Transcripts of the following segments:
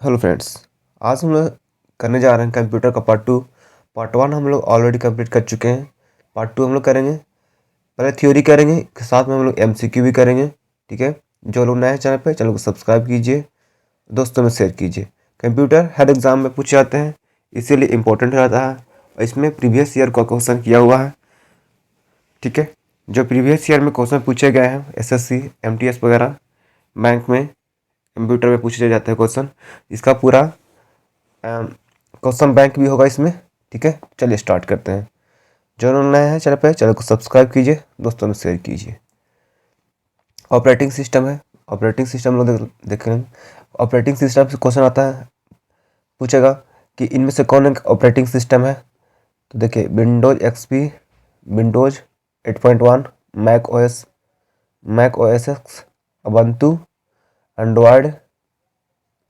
Hello friends. आज हम लोग करने जा रहे हैं कंप्यूटर का पार्ट 1 हम लोग ऑलरेडी कंप्लीट कर चुके हैं। पार्ट 2 हम लोग करेंगे। पहले थ्योरी करेंगे, साथ में हम लोग एमसीक्यू भी करेंगे। ठीक है, जो लोग नए हैं चैनल पे, चैनल को सब्सक्राइब कीजिए, दोस्तों में शेयर कीजिए। कंप्यूटर हर एग्ज़ाम में पूछे जाते हैं, इसीलिए इम्पोर्टेंट रहता है। और इसमें प्रीवियस ईयर का क्वेश्चन किया हुआ है। ठीक है, जो प्रीवियस ईयर में क्वेश्चन पूछे गए हैं एसएससी एमटीएस वगैरह बैंक में, कंप्यूटर में पूछे जाते हैं क्वेश्चन, इसका पूरा क्वेश्चन बैंक भी होगा इसमें। ठीक है, चलिए स्टार्ट करते हैं। जो लोग नए हैं चैनल पे, चैनल को सब्सक्राइब कीजिए, दोस्तों में शेयर कीजिए। ऑपरेटिंग सिस्टम है, ऑपरेटिंग सिस्टम लोग देखेंगे। ऑपरेटिंग सिस्टम से क्वेश्चन आता है, पूछेगा कि इनमें से कौन एक ऑपरेटिंग सिस्टम है। तो देखिए, Windows XP, Windows 8.1, Mac OS X, Ubuntu, Android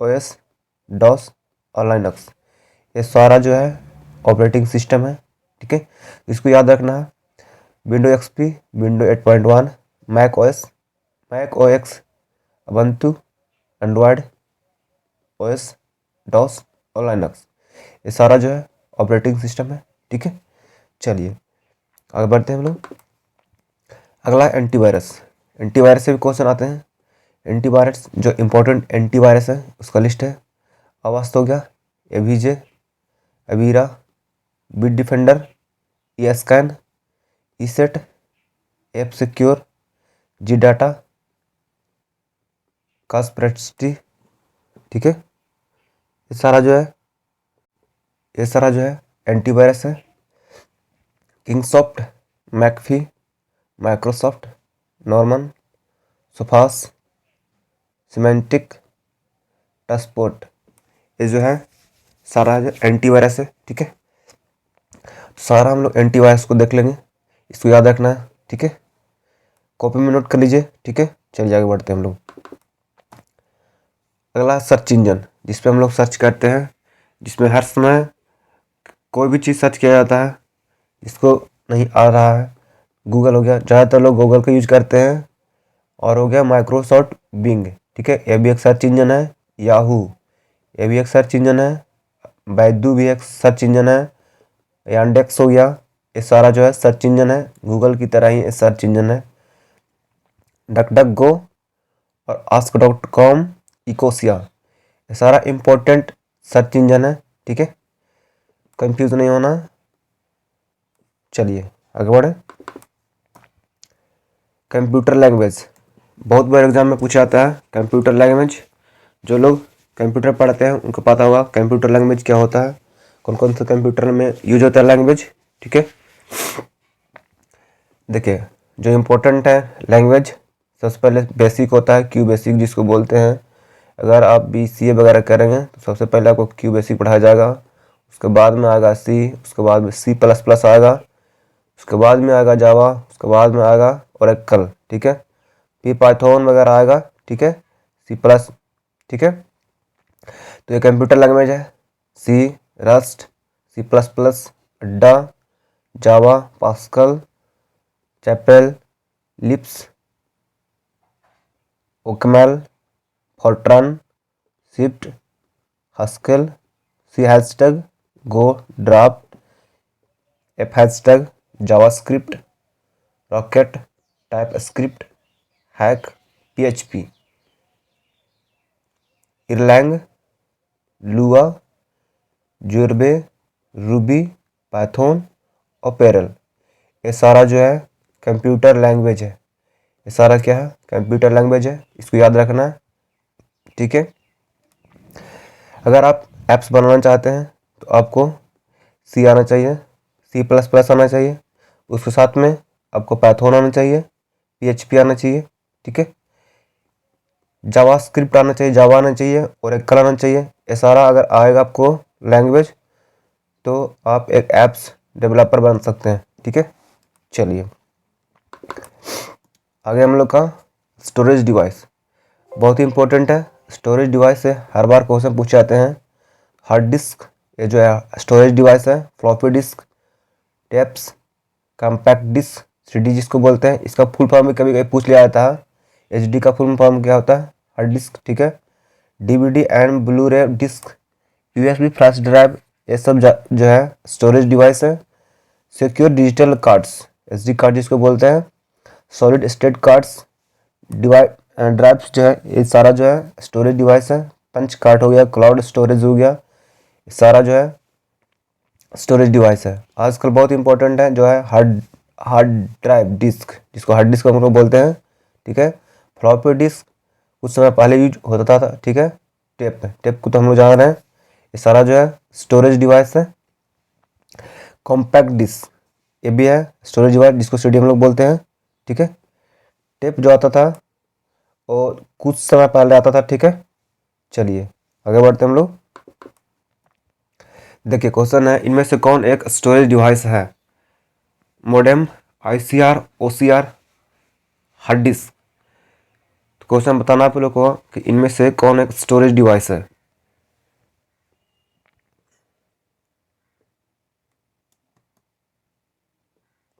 OS, DOS और लाइनक्स, ये सारा जो है ऑपरेटिंग सिस्टम है। ठीक है, इसको याद रखना है। Window XP, Window 8.1, Mac OS, Ubuntu, Android OS, DOS और लाइनक्स, ये सारा जो है ऑपरेटिंग सिस्टम है। ठीक है, चलिए आगे बढ़ते हैं हम लोग। अगला एंटीवायरस। एंटीवायरस से भी क्वेश्चन आते हैं। एंटीवायरस, जो इम्पोर्टेंट एंटीवायरस है उसका लिस्ट है। अवास्ट हो गया, AVG, Avira, Bitdefender, eScan, ESET, F-Secure, G Data, कास्परेटिटी। ठीक है, ये सारा जो है एंटीवायरस है। Kingsoft, McAfee, Microsoft, Norman, Sophos, Symantec, TrustPort, ये जो है सारा जो एंटीवायरस है। ठीक है, सारा हम लोग एंटीवायरस को देख लेंगे, इसको याद रखना है। ठीक है, कॉपी में नोट कर लीजिए। ठीक है, चलिए आगे बढ़ते हैं हम लोग। अगला सर्च इंजन, जिस पे हम लोग सर्च करते हैं, जिसमें हर समय कोई भी चीज़ सर्च किया जाता है। जिसको नहीं आ रहा है, गूगल हो गया, ज़्यादातर लोग गूगल का यूज करते हैं। और हो गया माइक्रोसॉफ्ट बिंग। ठीक है, ये भी एक सर्च इंजन है। याहू, ये भी एक सर्च इंजन है। बैदू भी एक सर्च इंजन है। यांडेक्स हो गया, ये सारा जो है सर्च इंजन है, गूगल की तरह ही ये सर्च इंजन है। डक डक गो और ask.com, इकोसिया, ये सारा इम्पोर्टेंट सर्च इंजन है। ठीक है, कंफ्यूज नहीं होना। चलिए आगे बढ़े। कंप्यूटर लैंग्वेज, बहुत बार एग्जाम में पूछा जाता है कंप्यूटर लैंग्वेज। जो लोग कंप्यूटर पढ़ते हैं उनको पता होगा कंप्यूटर लैंग्वेज क्या होता है, कौन कौन से कंप्यूटर में यूज होता है लैंग्वेज। ठीक है, देखिए जो इम्पोर्टेंट है लैंग्वेज, सबसे पहले बेसिक होता है, क्यू बेसिक जिसको बोलते हैं। अगर आप BCA वगैरह करेंगे तो सबसे पहले आपको क्यू बेसिक पढ़ाया जाएगा। उसके बाद में आएगा सी, उसके बाद में C++ आएगा, उसके बाद में आएगा जावा, उसके बाद में आएगा ओरेकल। ठीक है, फिर पाइथन वगैरह आएगा। ठीक है, C+। ठीक है, तो ये कंप्यूटर लैंग्वेज है। सी, Rust, C++, Ada, Java, Pascal, Chapel, लिप्स, OCaml, Fortran, Swift, Haskell, C#, Go, Dart, F#, JavaScript, Racket, TypeScript, Hack, PHP, Erlang, Lua, ज्यूरबे, रूबी, पाइथन और पेरल, ये सारा जो है कंप्यूटर लैंग्वेज है। ये सारा क्या है, कंप्यूटर लैंग्वेज है, इसको याद रखना है। ठीक है, अगर आप ऐप्स बनाना चाहते हैं तो आपको C आना चाहिए, C++ आना चाहिए, उसके साथ में आपको पाइथन आना चाहिए, PHP आना चाहिए। ठीक है, जावास्क्रिप्ट आना चाहिए, जावा आना चाहिए, और एक आना चाहिए। ये सारा अगर आएगा आपको लैंग्वेज तो आप एक ऐप्स डेवलपर बन सकते हैं। ठीक है, चलिए आगे हम लोग का स्टोरेज डिवाइस बहुत ही इंपॉर्टेंट है। स्टोरेज डिवाइस से हर बार क्वेश्चन पूछे जाते हैं। हार्ड डिस्क, ये जो है स्टोरेज डिवाइस है। Floppy disk, tapes, compact disk, CD जिसको बोलते हैं, इसका फुल फॉर्म भी कभी कभी पूछ लिया जाता है। HD का फुल फॉर्म क्या होता है, हार्ड डिस्क। ठीक है, डीवीडी एंड ब्लू रे डिस्क, यूएसबी फ्लैश ड्राइव, ये सब जो है स्टोरेज डिवाइस है। Secure digital cards, SD card जिसको बोलते हैं, सॉलिड स्टेट कार्ड्स, ड्राइव्स जो है, ये सारा जो है स्टोरेज डिवाइस है। पंच कार्ड हो गया, क्लाउड स्टोरेज हो गया, सारा जो है स्टोरेज डिवाइस है। आजकल बहुत इंपॉर्टेंट है जो है हार्ड ड्राइव डिस्क, जिसको हार्ड डिस्क हम लोग बोलते हैं, ठीक है। फ्लॉपी डिस्क कुछ समय पहले यूज होता था, ठीक है। टेप को तो हम लोग जान रहे हैं, ये सारा जो है स्टोरेज डिवाइस है। कॉम्पैक्ट डिस्क, ये भी है स्टोरेज डिवाइस, जिसको सीडी हम लोग बोलते हैं, ठीक है। टेप जो आता था और कुछ समय पहले आता था, ठीक है। चलिए आगे बढ़ते हैं हम लोग। देखिए क्वेश्चन है, इनमें से कौन एक स्टोरेज डिवाइस है? Modem, ICR, OCR, hard disk. तो क्वेश्चन बताना आप लोग को कि इनमें से कौन एक स्टोरेज डिवाइस है।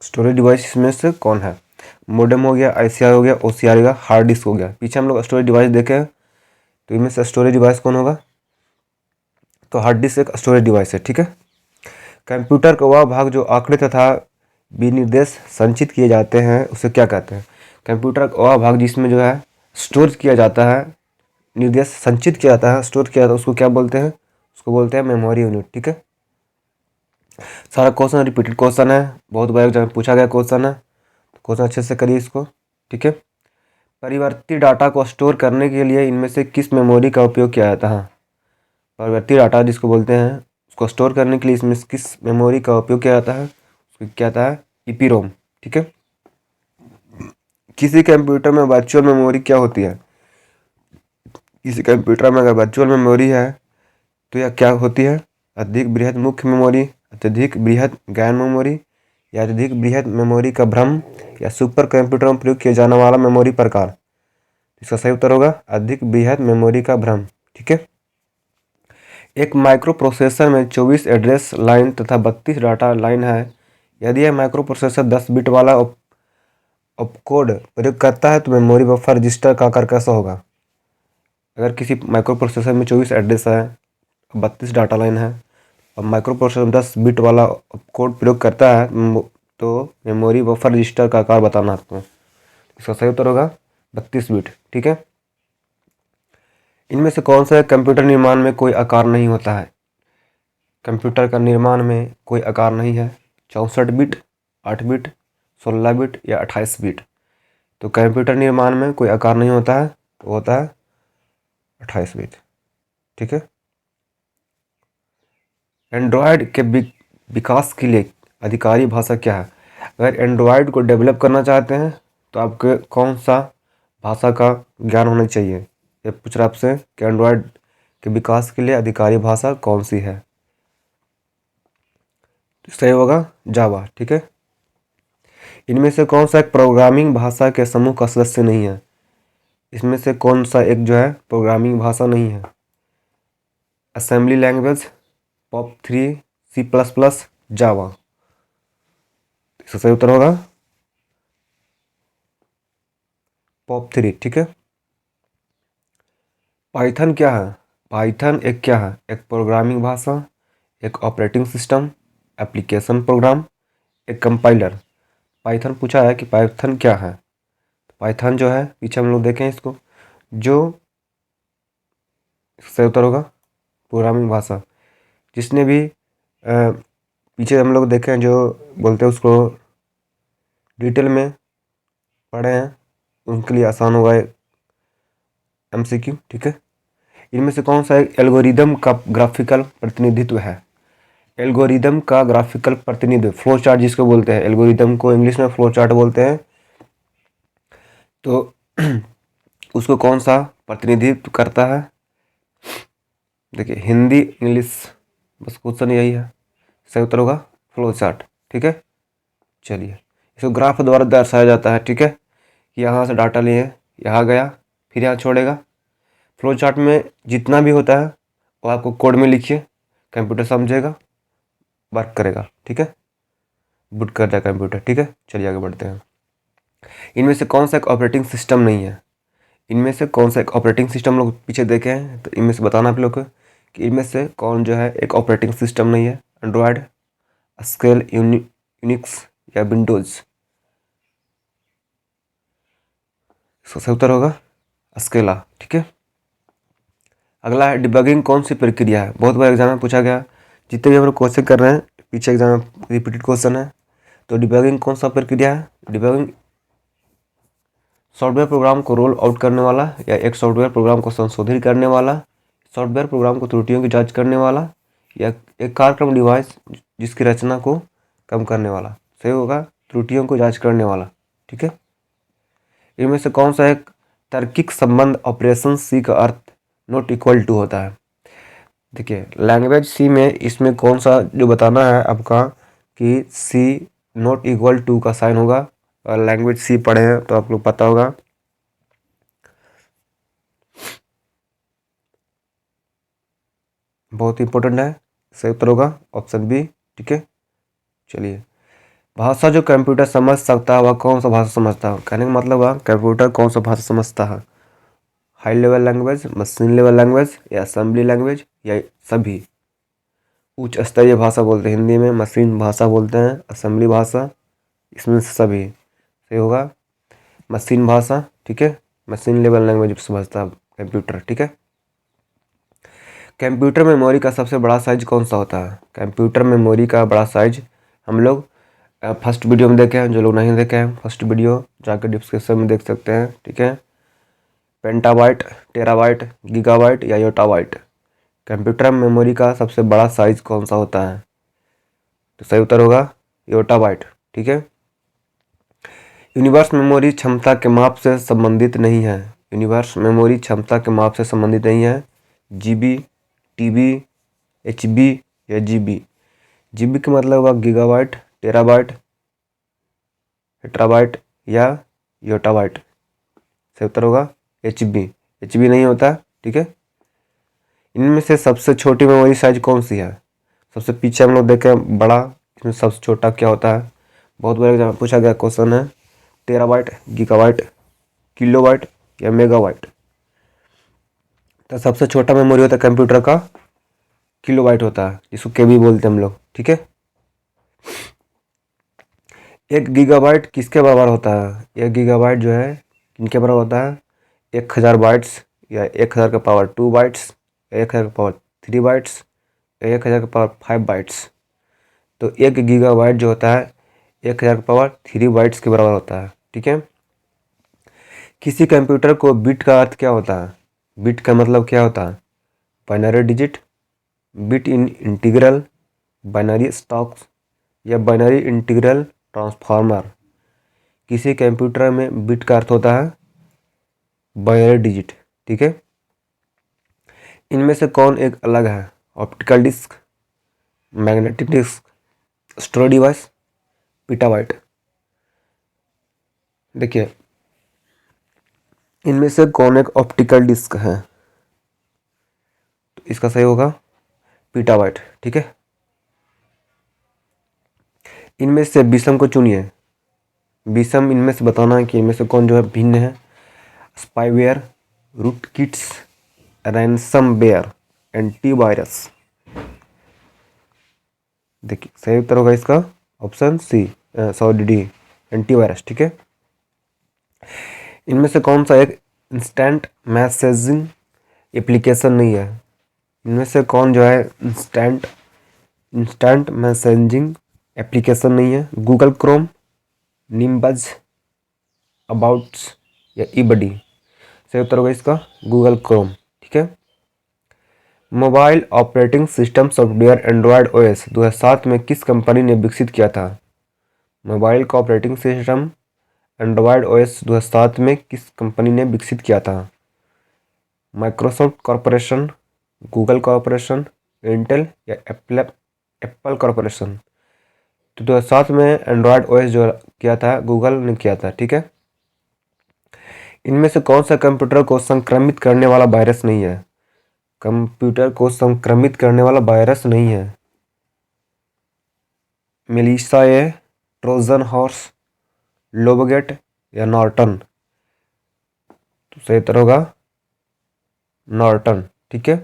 स्टोरेज डिवाइस इसमें से कौन है? मोडेम हो गया, आईसीआर हो गया, ओसीआर हो गया, हार्ड डिस्क हो गया। पीछे हम लोग स्टोरेज डिवाइस देखे, तो इनमें से स्टोरेज डिवाइस कौन होगा? तो हार्ड डिस्क एक स्टोरेज डिवाइस है, ठीक है। कंप्यूटर का वह भाग जो आंकड़े तथा विनिर्देश संचित किए जाते हैं उसे क्या कहते हैं? कंप्यूटर का वह भाग जिसमें जो है स्टोर किया जाता है, निर्देश संचित किया जाता है, स्टोर किया जाता है, उसको क्या बोलते हैं? उसको बोलते हैं मेमोरी यूनिट, ठीक है। सारा क्वेश्चन रिपीटेड क्वेश्चन है, बहुत बार एग्जाम में पूछा गया क्वेश्चन है, तो क्वेश्चन अच्छे से करिए इसको, ठीक है। परिवर्ती डाटा को स्टोर करने के लिए इनमें से किस मेमोरी का उपयोग किया जाता है? परिवर्ती डाटा जिसको बोलते हैं, उसको स्टोर करने के लिए इसमें किस मेमोरी का उपयोग किया जाता है? उसको क्या आता है? ईपीरोम, ठीक है। किसी कंप्यूटर में वर्चुअल मेमोरी क्या होती है? किसी कंप्यूटर में अगर वर्चुअल मेमोरी है तो यह क्या होती है? अधिक बृहद मुख्य मेमोरी, अत्यधिक बृहद गैर मेमोरी, या अत्यधिक बृहद मेमोरी का भ्रम, या सुपर कंप्यूटर में प्रयोग किया जाने वाला मेमोरी प्रकार। इसका सही उत्तर होगा अधिक बृहद मेमोरी का भ्रम, ठीक है। एक माइक्रो प्रोसेसर में 24 एड्रेस लाइन तथा 32 डाटा लाइन है। यदि यह माइक्रो प्रोसेसर 10 बिट वाला ऑपकोड प्रयोग करता है तो मेमोरी बफर रजिस्टर का आकार कैसा होगा? अगर किसी माइक्रो प्रोसेसर में 24 एड्रेस है, 32 डाटा लाइन है और माइक्रो प्रोसेसर में 10 बिट वाला ऑपकोड प्रयोग करता है तो मेमोरी बफर रजिस्टर का आकार बताना आपको। इसका सही उत्तर होगा 32 बिट, ठीक है। इनमें से कौन सा कंप्यूटर निर्माण में कोई आकार नहीं होता है? कंप्यूटर का निर्माण में कोई आकार नहीं है। 64 बिट, 8 बिट, 16 बिट या 28 बिट। तो कंप्यूटर निर्माण में कोई आकार नहीं होता है, वो होता है 28 बिट, ठीक है। एंड्रॉयड के विकास के लिए आधिकारिक भाषा क्या है? अगर एंड्रॉयड को डेवलप करना चाहते हैं तो आपके कौन सा भाषा का ज्ञान होना चाहिए? ये पूछ रहा आपसे कि एंड्रॉयड के विकास के लिए आधिकारिक भाषा कौन सी है? सही होगा जावा, ठीक है। इनमें से कौन सा एक प्रोग्रामिंग भाषा के समूह का सदस्य नहीं है? इसमें से कौन सा एक जो है प्रोग्रामिंग भाषा नहीं है? असेंबली लैंग्वेज, पॉप3, C++, जावा। इसका सही उत्तर होगा पॉप3, ठीक है। पाइथन क्या है? पाइथन एक क्या है? एक प्रोग्रामिंग भाषा, एक ऑपरेटिंग सिस्टम, एप्लीकेशन प्रोग्राम, एक कंपाइलर। पाइथन पूछा है कि पाइथन क्या है। पाइथन जो है, पीछे हम लोग देखें इसको, जो सही उत्तर होगा प्रोग्रामिंग भाषा। जिसने भी पीछे हम लोग देखें जो बोलते हैं उसको डिटेल में पढ़े हैं, उनके लिए आसान होगा MCQ, ठीक है। इनमें से कौन सा एक एल्गोरिदम का ग्राफिकल प्रतिनिधित्व है? एल्गोरिदम का ग्राफिकल प्रतिनिधित्व, फ्लो चार्ट जिसको बोलते हैं, एल्गोरिदम को इंग्लिश में फ्लो चार्ट बोलते हैं। तो उसको कौन सा प्रतिनिधित्व करता है? देखिए हिंदी, इंग्लिश, बस क्वेश्चन यही है। सही उत्तर होगा फ्लो चार्ट, ठीक है। चलिए इसको ग्राफ द्वारा दर्शाया जाता है, ठीक है। यहाँ से डाटा लिए, यहाँ गया, फिर यहाँ छोड़ेगा। फ्लो चार्ट में जितना भी होता है वो आपको कोड में लिखिए, कंप्यूटर समझेगा, वर्क करेगा, ठीक है। बूट कर जाए कंप्यूटर, ठीक है। चलिए आगे बढ़ते हैं। इनमें से कौन सा एक ऑपरेटिंग सिस्टम नहीं है? इनमें से कौन सा एक ऑपरेटिंग सिस्टम लोग पीछे देखे हैं, तो इनमें से बताना आप लोग को कि इनमें से कौन जो है एक ऑपरेटिंग सिस्टम नहीं है। एंड्रॉयड, स्केल, यूनिक्स या विंडोज़। इसका सही उत्तर होगा स्केला। ठीक है। अगला है डिबगिंग कौन सी प्रक्रिया है। बहुत बार एग्जाम में पूछा गया, जितने भी हम लोग क्वेश्चन कर रहे हैं पीछे एग्जाम में रिपीटेड क्वेश्चन है। तो डिबगिंग कौन सा प्रक्रिया है। डिबगिंग सॉफ्टवेयर प्रोग्राम को रोल आउट करने वाला या एक सॉफ्टवेयर प्रोग्राम को संशोधित करने वाला, सॉफ्टवेयर प्रोग्राम को त्रुटियों की जांच करने वाला, या एक कार्यक्रम डिवाइस जिसकी रचना को कम करने वाला। सही होगा त्रुटियों को जांच करने वाला। ठीक है। इनमें से कौन सा एक तार्किक संबंध ऑपरेशन सी का अर्थ नॉट इक्वल टू होता है। देखिए लैंग्वेज सी में इसमें कौन सा जो बताना है आपका कि सी नॉट इक्वल टू का साइन होगा। और लैंग्वेज सी पढ़े हैं तो आप लोग पता होगा। बहुत इंपॉर्टेंट है। सही उत्तर होगा ऑप्शन बी। ठीक है। चलिए, भाषा जो कंप्यूटर समझ सकता है वह कौन सा भाषा समझता है। कहने का मतलब है कंप्यूटर कौन सा भाषा समझता है। High level language, machine level language या असेंबली लैंग्वेज या सभी। उच्च स्तरीय भाषा बोलते हैं हिंदी में, मशीन भाषा बोलते हैं, असेंबली भाषा, इसमें से सभी। सही होगा मशीन भाषा। ठीक है। मशीन लेवल लैंग्वेज समझता है कंप्यूटर। ठीक है। कंप्यूटर मेमोरी का सबसे बड़ा साइज कौन सा होता है। कंप्यूटर मेमोरी का बड़ा साइज हम लोग फर्स्ट वीडियो में देखे हैं। जो लोग नहीं देखे हैं फर्स्ट वीडियो जाकर डिस्क्रिप्शन में देख सकते हैं। ठीक है। पेंटाबाइट, टेराबाइट, गीगाबाइट या योटाबाइट। कंप्यूटर मेमोरी का सबसे बड़ा साइज कौन सा होता है। तो सही उत्तर होगा योटाबाइट। ठीक है। यूनिवर्स मेमोरी क्षमता के माप से संबंधित नहीं है। यूनिवर्स मेमोरी क्षमता के माप से संबंधित नहीं है। जीबी, टीबी, एचबी या जीबी। जीबी का मतलब होगा गीगाबाइट, टेराबाइट, टेराबाइट या योटाबाइट। सही उत्तर होगा एचबी। एचबी नहीं होता। ठीक है। इनमें से सबसे छोटी मेमोरी साइज कौन सी है। सबसे पीछे हम लोग देखें बड़ा, इसमें सबसे छोटा क्या होता है। बहुत बार एग्जाम में पूछा गया क्वेश्चन है। टेराबाइट, गीगाबाइट, किलोबाइट या मेगाबाइट। तो सबसे छोटा मेमोरी होता है कंप्यूटर का किलोबाइट होता है, जिसको केबी बोलते हैं हम लोग। ठीक है। एक गीगाबाइट किसके बराबर होता है। एक गीगाबाइट जो है किनके बराबर होता है। 1000 बाइट्स या 1000 का पावर 2 बाइट्स, 1000 का पावर 3 बाइट्स, 1000 का पावर 5 बाइट्स। तो एक गीगाबाइट जो होता है 1000 का पावर 3 बाइट्स के बराबर होता है। ठीक है। किसी कंप्यूटर को बिट का अर्थ क्या होता है। बिट का मतलब क्या होता है। बाइनरी डिजिट, बिट इन इंटीग्रल, बाइनरी स्टॉक्स या बाइनरी इंटीग्रल ट्रांसफार्मर। किसी कंप्यूटर में बिट का अर्थ होता है बाइनरी डिजिट। ठीक है। इनमें से कौन एक अलग है। Optical disk, magnetic disk, storage device, petabyte. देखिए इनमें से कौन एक ऑप्टिकल डिस्क है। तो इसका सही होगा पीटाबाइट। ठीक है। इनमें से विषम को चुनिए। विषम इनमें से बताना है कि इनमें से कौन जो है भिन्न है। Spyware, rootkits, ransomware, antivirus. देखिए सही उत्तर होगा इसका option C, sorry D, antivirus. ठीक है। इनमें से कौन सा एक इंस्टेंट मैसेजिंग एप्लीकेशन नहीं है। इनमें से कौन जो है इंस्टेंट मैसेजिंग एप्लीकेशन नहीं है। गूगल क्रोम, निम्बज, अबाउट्स या ईबडी। सही उत्तर होगा इसका गूगल क्रोम। ठीक है। Mobile operating system software Android OS 2007 में किस कंपनी ने विकसित किया था। मोबाइल का ऑपरेटिंग सिस्टम एंड्रॉयड ओएस 2007 में किस कंपनी ने विकसित किया था। Microsoft corporation, Google corporation, Intel या एप्पल कॉरपोरेशन। तो 2007 में एंड्रॉयड ओएस जो किया था गूगल ने किया था। ठीक है। इनमें से कौन सा कंप्यूटर को संक्रमित करने वाला वायरस नहीं है। कंप्यूटर को संक्रमित करने वाला वायरस नहीं है। मेलिसा ए, ट्रोजन हॉर्स, लोबगेट या नॉर्टन। तो सही उत्तर होगा नॉर्टन। ठीक है।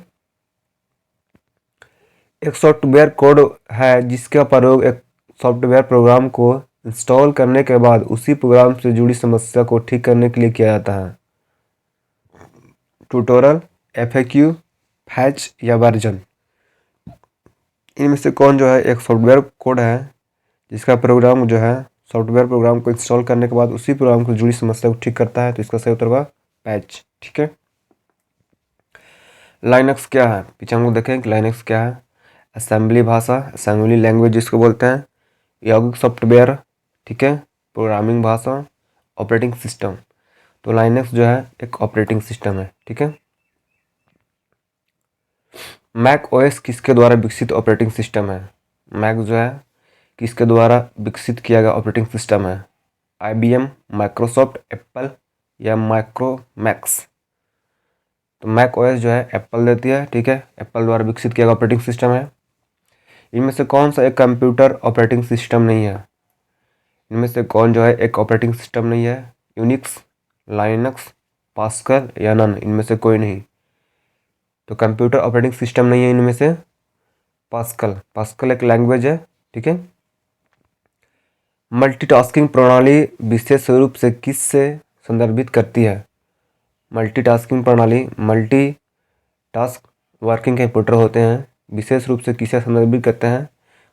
एक सॉफ्टवेयर कोड है जिसका प्रयोग एक सॉफ्टवेयर प्रोग्राम को इंस्टॉल करने के बाद उसी प्रोग्राम से जुड़ी समस्या को ठीक करने के लिए किया जाता है। ट्यूटोरियल, एफएक्यू, पैच या वर्जन। इनमें से कौन जो है एक सॉफ्टवेयर कोड है जिसका प्रोग्राम जो है सॉफ्टवेयर प्रोग्राम को इंस्टॉल करने के बाद उसी प्रोग्राम को जुड़ी समस्या को ठीक करता है, तो इसका सही उत्तर होगा पैच। ठीक है। लाइनक्स क्या है? पीछे हम लोग देखें कि लाइनक्स क्या है। असेंबली भाषा, असेंबली लैंग्वेज जिसको बोलते हैं, यौगिक सॉफ्टवेयर, ठीक है, प्रोग्रामिंग भाषा, ऑपरेटिंग सिस्टम। तो लाइनक्स जो है एक ऑपरेटिंग सिस्टम है। ठीक है। मैक ओएस किसके द्वारा विकसित ऑपरेटिंग सिस्टम है? मैक जो है किसके द्वारा विकसित किया गया ऑपरेटिंग सिस्टम है? IBM, माइक्रोसॉफ्ट, एप्पल या माइक्रोमैक्स। तो मैक ओएस जो है एप्पल देती है। ठीक है, एप्पल द्वारा विकसित किया गया ऑपरेटिंग सिस्टम है। इनमें से कौन सा एक कंप्यूटर ऑपरेटिंग सिस्टम नहीं है? इनमें से कौन जो है एक ऑपरेटिंग सिस्टम नहीं है? यूनिक्स, लाइनक्स, पास्कल या नन। इनमें से कोई नहीं। तो कंप्यूटर ऑपरेटिंग सिस्टम नहीं है इनमें से पास्कल। पास्कल एक लैंग्वेज है। ठीक है। मल्टीटास्किंग प्रणाली विशेष रूप से किस से संदर्भित करती है? मल्टीटास्किंग प्रणाली, मल्टी टास्क वर्किंग कंप्यूटर होते हैं, विशेष रूप से किसे संदर्भित करते हैं?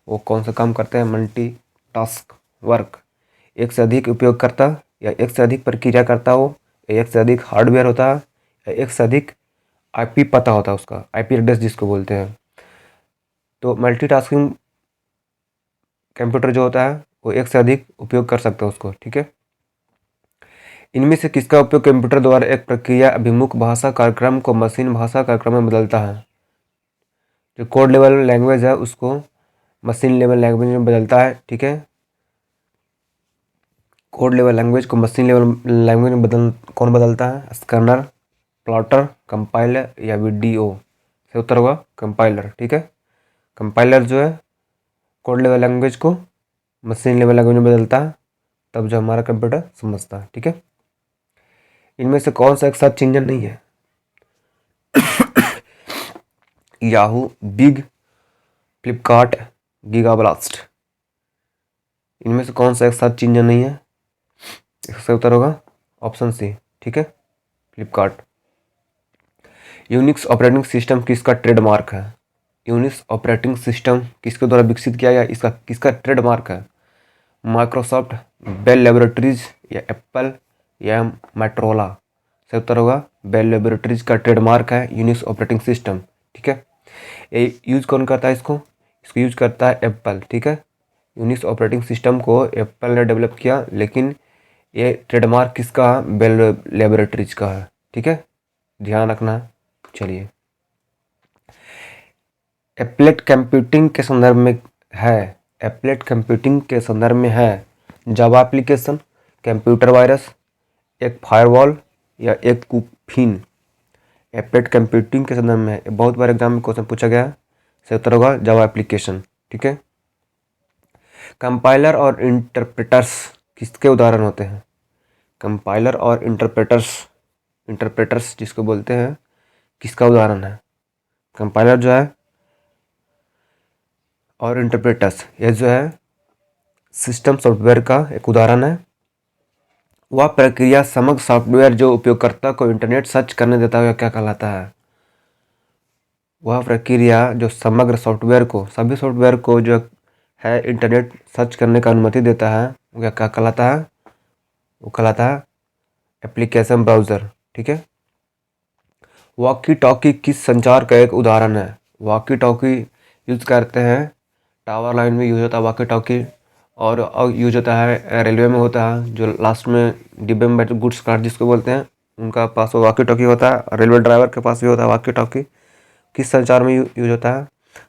वो कौन सा काम करते हैं? Multi task work. एक से अधिक उपयोगकर्ता या एक से अधिक प्रक्रिया करता हो, या एक से अधिक हार्डवेयर होता है, या एक से अधिक आईपी पता होता है, उसका आईपी एड्रेस जिसको बोलते हैं। तो मल्टीटास्किंग कंप्यूटर जो होता है वो एक से अधिक उपयोग कर सकता है उसको। ठीक है। इनमें से किसका उपयोग कंप्यूटर द्वारा एक प्रक्रिया अभिमुख भाषा कार्यक्रम को मशीन भाषा कार्यक्रम में बदलता है? जो कोड लेवल लैंग्वेज है उसको मशीन लेवल लैंग्वेज में बदलता है। ठीक है। कोड लेवल लैंग्वेज को मशीन लेवल लैंग्वेज में कौन बदलता है? स्कैनर, प्लॉटर, कंपाइलर या वीडीओ। सही उत्तर होगा कंपाइलर। ठीक है। कंपाइलर जो है कोड लेवल लैंग्वेज को मशीन लेवल लैंग्वेज में बदलता है, तब जो हमारा कंप्यूटर समझता है। ठीक है। इनमें से कौन सा एक सर्च इंजन नहीं है? Yahoo, Bing, Flipkart, Gigablast. इनमें से कौन सा एक सर्च इंजन नहीं है? इसका उत्तर होगा ऑप्शन सी। ठीक है, फ्लिपकार्ट। यूनिक्स ऑपरेटिंग सिस्टम किसका ट्रेडमार्क है? यूनिक्स ऑपरेटिंग सिस्टम किसके द्वारा विकसित किया गया, इसका किसका ट्रेडमार्क है? माइक्रोसॉफ्ट, बेल लेबोरेटरीज या एप्पल या मोटोरोला। सही उत्तर होगा बेल लेबोरेटरीज का ट्रेडमार्क है यूनिक्स ऑपरेटिंग सिस्टम। ठीक है। ये यूज कौन करता है इसको? इसको यूज करता है एप्पल। ठीक है। यूनिक्स ऑपरेटिंग सिस्टम को एप्पल ने डेवलप किया, लेकिन ये ट्रेडमार्क किसका? बेल लेबोरेटरीज का है। ठीक है, ध्यान रखना। चलिए, एप्लेट कंप्यूटिंग के संदर्भ में है, एप्लेट कंप्यूटिंग के संदर्भ में है जावा एप्लीकेशन, कंप्यूटर वायरस, एक फायरवॉल या एक कुफिन। एप्लेट कंप्यूटिंग के संदर्भ में है, बहुत बार एग्जाम में क्वेश्चन पूछा गया। सही उत्तर होगा जावा एप्लीकेशन। ठीक है। कंपाइलर और इंटरप्रेटर्स किसके उदाहरण होते हैं? कंपाइलर और इंटरप्रेटर्स, इंटरप्रेटर्स जिसको बोलते हैं, किसका उदाहरण है? कंपाइलर जो है और इंटरप्रेटर्स, ये जो है सिस्टम सॉफ्टवेयर का एक उदाहरण है। वह प्रक्रिया समग्र सॉफ्टवेयर जो उपयोगकर्ता को इंटरनेट सर्च करने देता है क्या कहलाता है? वह प्रक्रिया जो समग्र सॉफ्टवेयर को, सभी सॉफ्टवेयर को जो है इंटरनेट सर्च करने का अनुमति देता है, वो क्या कहलाता है? वो कहलाता है एप्लीकेशन ब्राउज़र। ठीक है। वॉकी टॉकी किस संचार का एक उदाहरण है? वॉकी टॉकी यूज करते हैं, टावर लाइन में यूज होता है वॉकी टॉकी, और यूज होता है रेलवे में होता है, जो लास्ट में डिब्बे में बैठे गुड्स कार्ट जिसको बोलते हैं, उनका पास वो वॉकी टॉकी होता है। और रेलवे ड्राइवर के पास भी होता है वॉकी टॉकी। किस संचार में यूज होता है?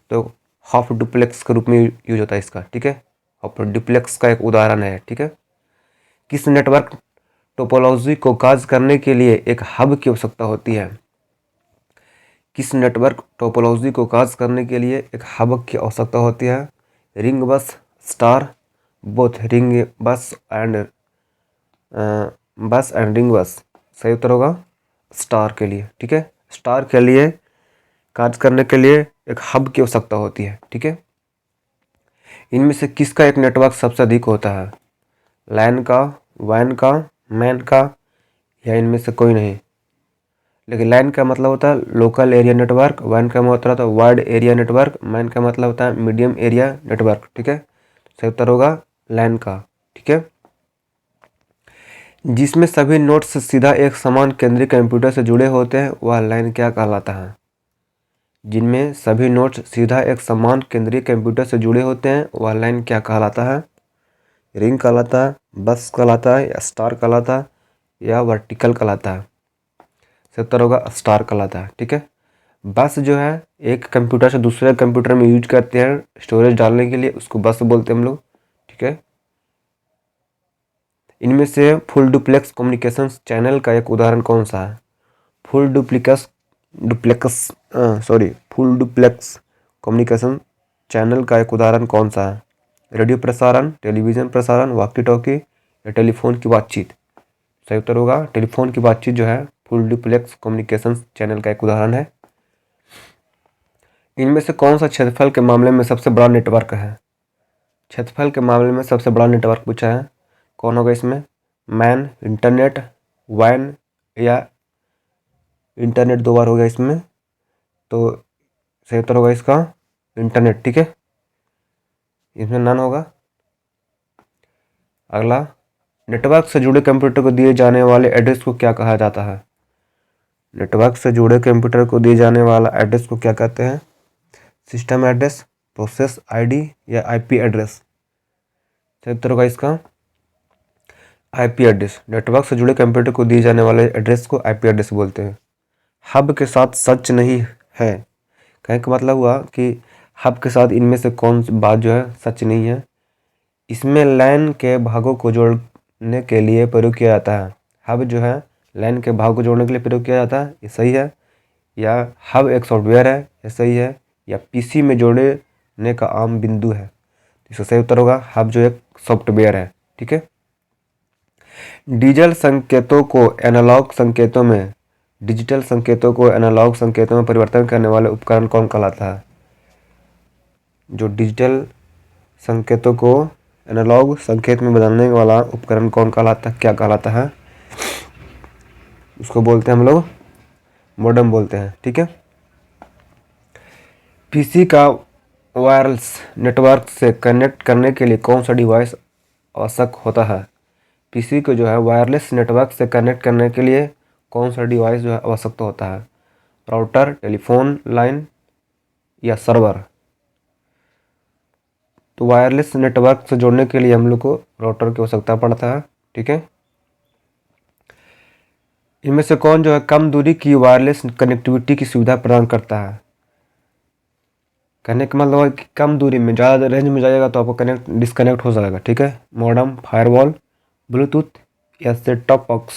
तो हाफ डुप्लेक्स के रूप में यूज होता है इसका। ठीक है, हाफ डुप्लेक्स का एक उदाहरण है। ठीक है। किस नेटवर्क टोपोलॉजी को काज करने के लिए एक हब की आवश्यकता होती है? किस नेटवर्क टोपोलॉजी को काज करने के लिए एक हब की आवश्यकता होती है? रिंग बस, स्टार, बोथ रिंग बस एंड रिंग बस। सही उत्तर होगा स्टार के लिए, ठीक है। स्टार के लिए कार्य करने के लिए एक हब की आवश्यकता होती है, ठीक है। इनमें से किसका एक नेटवर्क सबसे अधिक होता है? लैन का, वैन का, मैन का, या इनमें से कोई नहीं? लेकिन लैन का मतलब होता है लोकल एरिया नेटवर्क, वैन का मतलब होता है वाइड एरिया नेटवर्क, मैन का मतलब होता है मीडियम एरिया नेटवर्क, ठीक है। सही उत्तर होगा लैन का, ठीक है। जिसमें सभी नोड्स सीधा एक समान केंद्रीय कंप्यूटर से जुड़े होते हैं वह लैन क्या कहलाता है? जिनमें सभी नोड्स सीधा एक समान केंद्रीय कंप्यूटर से जुड़े होते हैं वह लैन क्या कहलाता है? रिंग कहलाता है, बस कहलाता है, या स्टार कहलाता है, या वर्टिकल कहलाता है? सही उत्तर होगा स्टार कहलाता है, ठीक है। बस जो है एक कंप्यूटर से दूसरे कंप्यूटर में यूज करते हैं स्टोरेज डालने के लिए, उसको बस बोलते हैं हम लोग, ठीक है। इनमें से फुल डुप्लेक्स कम्युनिकेशन चैनल का एक उदाहरण कौन सा है? फुल डुप्लेक्स कम्युनिकेशन चैनल का एक उदाहरण कौन सा है? रेडियो प्रसारण, टेलीविज़न प्रसारण, वॉकी टॉकी, या टेलीफोन की बातचीत? सही उत्तर होगा टेलीफोन की बातचीत जो है फुल डुप्लेक्स कम्युनिकेशन चैनल का एक उदाहरण है। इनमें से कौन सा क्षेत्रफल के मामले में सबसे बड़ा नेटवर्क है? क्षेत्रफल के मामले में सबसे बड़ा नेटवर्क पूछा है, कौन होगा इसमें? मैन, इंटरनेट, वैन, या इंटरनेट? दो बार हो गया इसमें, तो सही उत्तर होगा इसका इंटरनेट, ठीक है। इसमें नन होगा। अगला, नेटवर्क से जुड़े कंप्यूटर को दिए जाने वाले एड्रेस को क्या कहा जाता है? नेटवर्क से जुड़े कंप्यूटर को दिए जाने वाला एड्रेस को क्या कहते हैं? सिस्टम एड्रेस, प्रोसेस आईडी, या आईपी एड्रेस? सही उत्तर होगा इसका आईपी एड्रेस। नेटवर्क से जुड़े कंप्यूटर को दिए जाने वाले एड्रेस को आईपी एड्रेस बोलते हैं। हब के साथ सच नहीं है, कहने का मतलब हुआ कि हब के साथ इनमें से कौन सी बात जो है सच नहीं है? इसमें लैन के भागों को जोड़ने के लिए प्रयोग किया जाता है। हब जो है लैन के भाग को जोड़ने के लिए प्रयोग किया जाता है, ये सही है। या हब एक सॉफ्टवेयर है, ये सही है। या पीसी में जोड़ने का आम बिंदु है, इसका सही उत्तर होगा हब जो एक सॉफ्टवेयर है, ठीक है। डिजिटल संकेतों को एनालॉग संकेतों में परिवर्तन करने वाले उपकरण कौन कहलाता है? जो डिजिटल संकेतों को एनालॉग संकेत में बदलने वाला उपकरण कौन कहलाता है, क्या कहलाता है? उसको बोलते हैं हम लोग मॉडेम बोलते हैं, ठीक है। पीसी का वायरलेस नेटवर्क से कनेक्ट करने के लिए कौन सा डिवाइस आवश्यक होता है? पीसी को जो है वायरलेस नेटवर्क से कनेक्ट करने के लिए कौन सा डिवाइस जो है आवश्यकता होता है? राउटर, टेलीफोन लाइन, या सर्वर? तो वायरलेस नेटवर्क से जोड़ने के लिए हम लोग को राउटर की आवश्यकता पड़ता है, ठीक है। इनमें से कौन जो है कम दूरी की वायरलेस कनेक्टिविटी की सुविधा प्रदान करता है? कहने का मतलब है कि कम दूरी में, ज़्यादा रेंज में जाएगा तो आपको डिस्कनेक्ट हो जाएगा, ठीक है। मॉडेम, फायरवॉल, ब्लूटूथ, या सेट टॉप बॉक्स?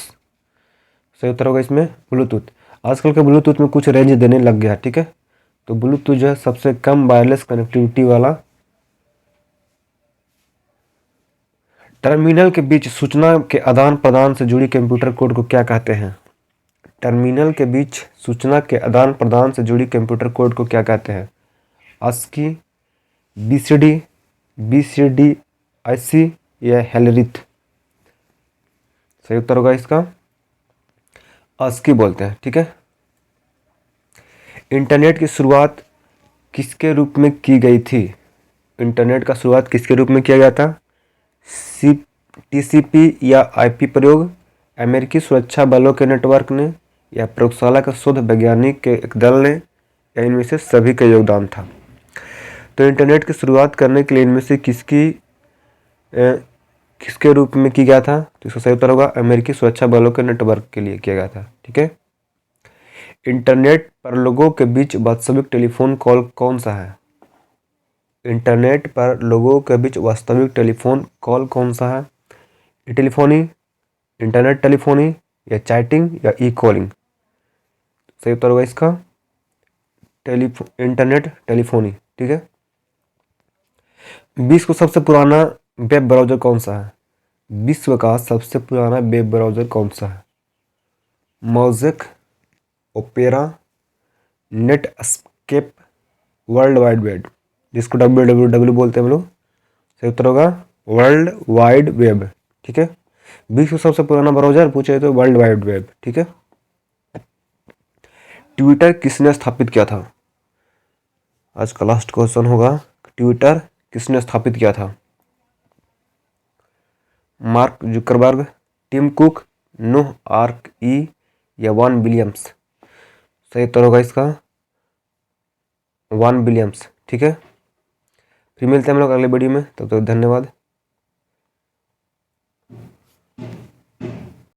सही उत्तर होगा इसमें ब्लूटूथ। आजकल के ब्लूटूथ में कुछ रेंज देने लग गया, ठीक है। तो ब्लूटूथ जो है सबसे कम वायरलेस कनेक्टिविटी वाला। टर्मिनल के बीच सूचना के आदान प्रदान से जुड़ी कंप्यूटर कोड को क्या कहते हैं? टर्मिनल के बीच सूचना के आदान प्रदान से जुड़ी कंप्यूटर कोड को क्या कहते हैं? ASCII, BCD, IC, या हेलरिथ? सही उत्तर होगा इसका ASCII बोलते हैं, ठीक है। इंटरनेट की शुरुआत किसके रूप में की गई थी? इंटरनेट का शुरुआत किसके रूप में किया गया था? TCP या IP प्रयोग, अमेरिकी सुरक्षा बलों के नेटवर्क ने, या प्रयोगशाला के शोध वैज्ञानिक के एक दल ने, या इनमें से सभी का योगदान था? तो इंटरनेट की शुरुआत करने के लिए इनमें से किसके रूप में किया गया था? तो इसका सही उत्तर होगा अमेरिकी सुरक्षा बलों के नेटवर्क के लिए किया गया था, ठीक है। इंटरनेट पर लोगों के बीच वास्तविक टेलीफोन कॉल कौन सा है? इंटरनेट पर लोगों के बीच वास्तविक टेलीफोन कॉल कौन सा है? टेलीफोनी, इंटरनेट टेलीफोनी, या चैटिंग, या ई कॉलिंग? सही उत्तर होगा इसका इंटरनेट टेलीफोनी, ठीक है। विश्व का सबसे पुराना वेब ब्राउज़र कौन सा है? विश्व का सबसे पुराना वेब ब्राउज़र कौन सा है? Mosaic, opera, Netscape, world wide web, जिसको WWW बोलते हैं हम लोग, सही उत्तर होगा वर्ल्ड वाइड वेब। ठीक है, विश्व सबसे पुराना ब्राउजर पूछे तो वर्ल्ड वाइड वेब। ठीक है, ट्विटर किसने स्थापित किया था? आज का लास्ट क्वेश्चन होगा, ट्विटर किसने स्थापित किया था? मार्क जुकरबर्ग, टिम कुक, नूह आर्क-ई या वॉन विलियम्स? सही उत्तर होगा इसका वॉन विलियम्स। ठीक है, फिर मिलते हैं हम लोग अगले वीडियो में, तब तक धन्यवाद।